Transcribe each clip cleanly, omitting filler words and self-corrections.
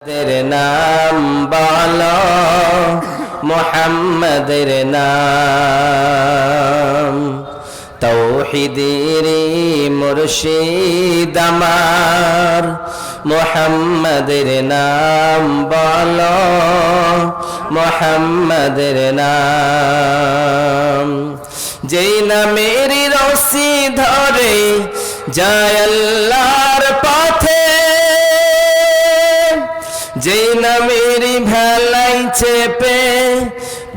তের নাম বলো মুহাম্মাদের নাম তৌহিদের মুর্শিদ আমার মুহাম্মাদের নাম বলো মুহাম্মাদের নাম যেই নামের রশি ধরে যায় আল্লাহর পথে যেই নামের ভেলাই চেপে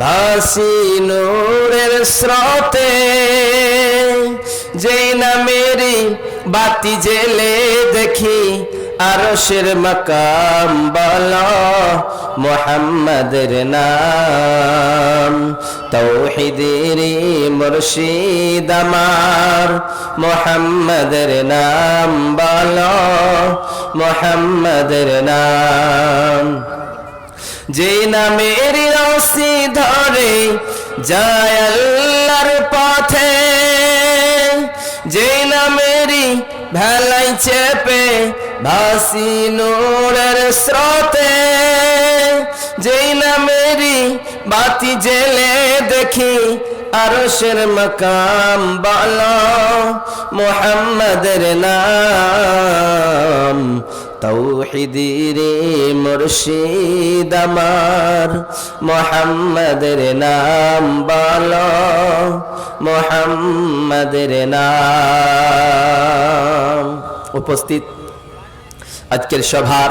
ভাসি নূরের স্রোতে যেই নামের বাতি জেলে দেখি আরশের মাকাম বলো মুহাম্মাদের নাম তৌহিদের মুর্শিদ আমার মুহাম্মাদের নাম বলো মুহাম্মাদের নাম যে নামের রশি ধরে যায় আল্লাহর পথে যে নামেরই ভেলাই চেপে ভাসি নূরের স্রোতে যেই নামেরই বাতি জেলে দেখি আরশের মাকাম বলো মুহাম্মাদের নাম তৌহিদের মুর্শিদ আমার মুহাম্মাদের নাম বলো মুহাম্মাদের নাম। উপস্থিত আজকের সভার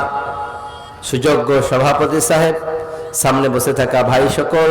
সুযোগ্য সভাপতি সাহেব, সামনে বসে থাকা ভাই সকল,